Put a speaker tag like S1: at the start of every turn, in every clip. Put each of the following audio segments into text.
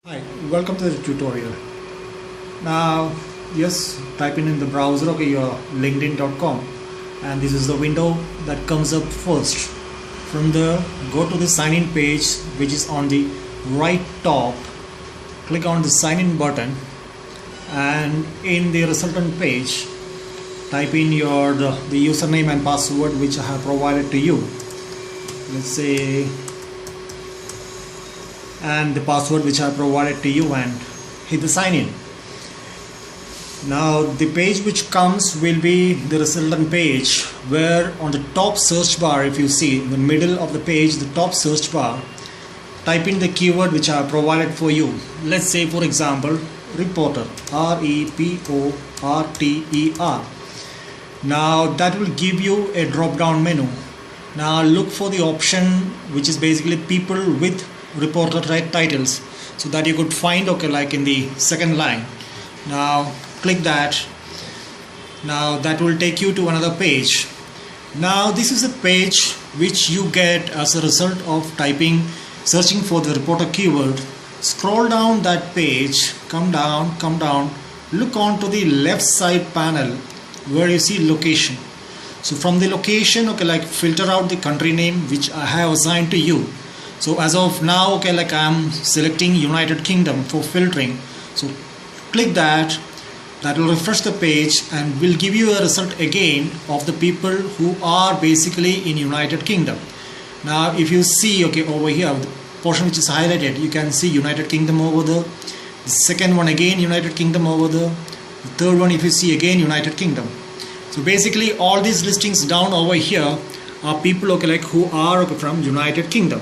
S1: Hi, welcome to the tutorial. Now, yes, type in the browser, okay, your linkedin.com, and this is the window that comes up first. From there, go to the sign in page, which is on the right top. Click on the sign in button, and in the resultant page, type in the username and password which I have provided to you. Let's say, and the password which I provided to you, and hit the sign in. Now the page which comes will be the resultant page, where on the top search bar, if you see in the middle of the page, the top search bar, type in the keyword which I have provided for you. Let's say, for example, reporter, REPORTER. Now that will give you a drop down menu. Now look for the option which is basically people with reporter titles, so that you could find, okay, like in the second line. Now click that. Now that will take you to another page. Now this is a page which you get as a result of searching for the reporter keyword. Scroll down that page, come down, look on to the left side panel where you see location. So from the location, okay, like filter out the country name which I have assigned to you. So as of now, okay, like I am selecting United Kingdom for filtering. So click that. That will refresh the page and will give you a result again of the people who are basically in United Kingdom. Now if you see, okay, over here, the portion which is highlighted, you can see United Kingdom over there. The second one again, United Kingdom over there. The third one, if you see, again United Kingdom. So basically all these listings down over here are people, okay, like who are, okay, from United Kingdom.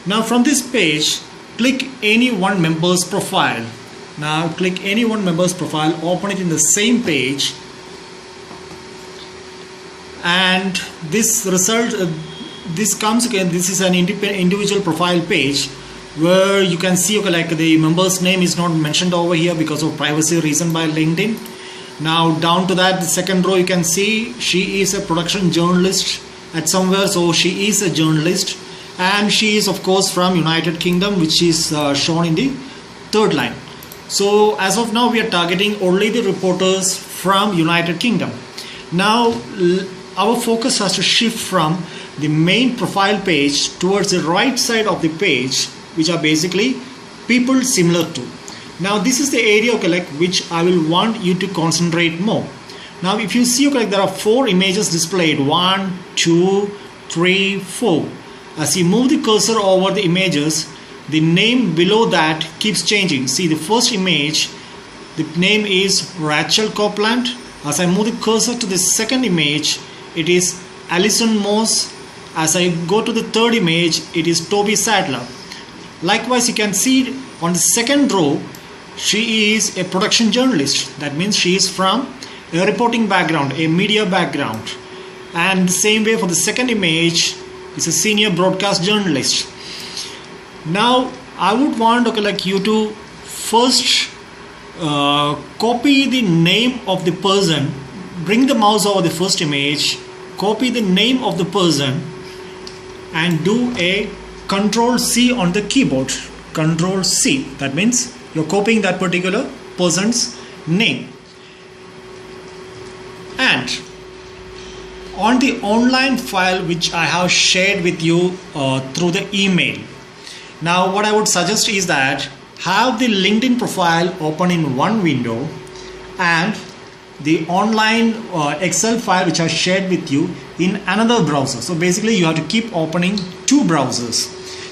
S1: Now from this page, click any one member's profile. Now click any one member's profile, open it in the same page, and this result, this comes again. This is an individual profile page where you can see, okay, like the member's name is not mentioned over here because of privacy reason by LinkedIn. Now down to that, the second row, you can see she is a production journalist at somewhere, so she is a journalist. And she is of course from United Kingdom, which is shown in the third line. So as of now, we are targeting only the reporters from United Kingdom. Now our focus has to shift from the main profile page towards the right side of the page, which are basically people similar to. Now this is the area, okay, like which I will want you to concentrate more. Now if you see, okay, like there are 4 images displayed, 1, 2, 3, 4. As you move the cursor over the images, the name below that keeps changing. See, the first image, the name is Rachel Copeland. As I move the cursor to the second image, it is Alison Moss. As I go to the third image, it is Toby Sadler. Likewise, you can see on the second row, she is a production journalist. That means she is from a reporting background, a media background. And the same way for the second image, is a senior broadcast journalist. Now I would want, okay, like you to first copy the name of the person, bring the mouse over the first image, copy the name of the person, and do a Ctrl+C on the keyboard. Ctrl+C, that means you're copying that particular person's name. And on the online file which I have shared with you through the email. Now what I would suggest is that have the LinkedIn profile open in one window and the online Excel file which I shared with you in another browser. So basically you have to keep opening 2 browsers.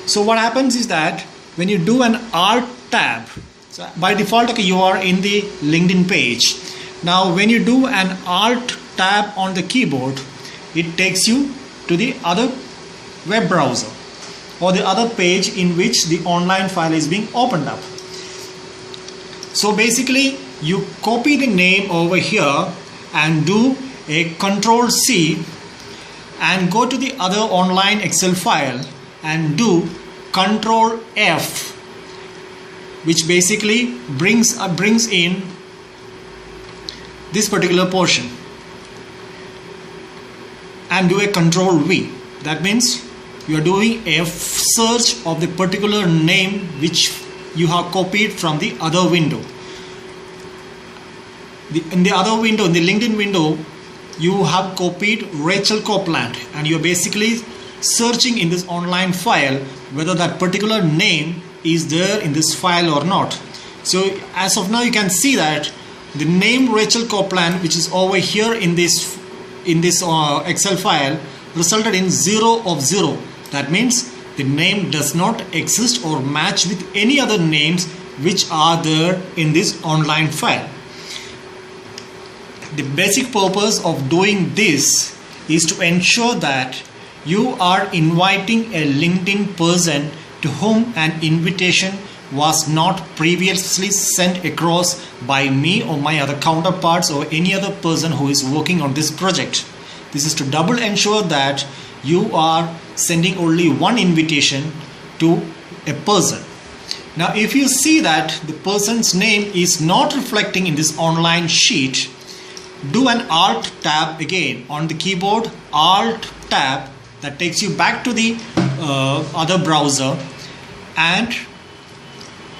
S1: So what happens is that when you do an Alt tab, so by default, okay, you are in the LinkedIn page. Now when you do an Alt tab on the keyboard, it takes you to the other web browser or the other page in which the online file is being opened up. So basically you copy the name over here and do a Ctrl+C and go to the other online Excel file and do Ctrl+F, which basically brings in this particular portion, and do a Ctrl+V. That means you are doing a search of the particular name which you have copied from the other window. In the other window, in the LinkedIn window, you have copied Rachel Copeland, and you're basically searching in this online file whether that particular name is there in this file or not. So as of now, you can see that the name Rachel Copeland, which is over here in this Excel file, resulted in 0 of 0. That means the name does not exist or match with any other names which are there in this online file. The basic purpose of doing this is to ensure that you are inviting a LinkedIn person to whom an invitation was not previously sent across by me or my other counterparts or any other person who is working on this project. This is to double ensure that you are sending only one invitation to a person. Now, if you see that the person's name is not reflecting in this online sheet, do an Alt tab again on the keyboard, Alt tab, that takes you back to the other browser, and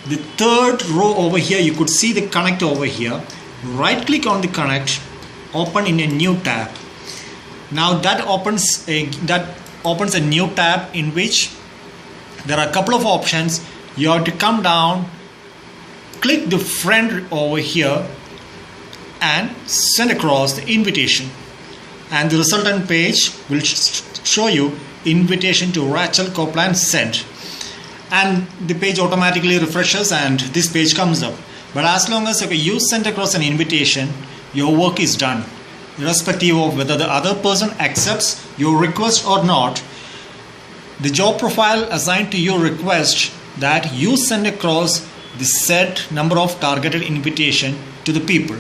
S1: the third row over here, you could see the connect over here. Right click on the connect, open in a new tab. Now that opens a new tab in which there are a couple of options. You have to come down, click the friend over here and send across the invitation, and the resultant page will show you invitation to Rachel Copeland sent, and the page automatically refreshes and this page comes up. But as long as you send across an invitation, your work is done, irrespective of whether the other person accepts your request or not. The job profile assigned to your request that you send across the set number of targeted invitation to the people.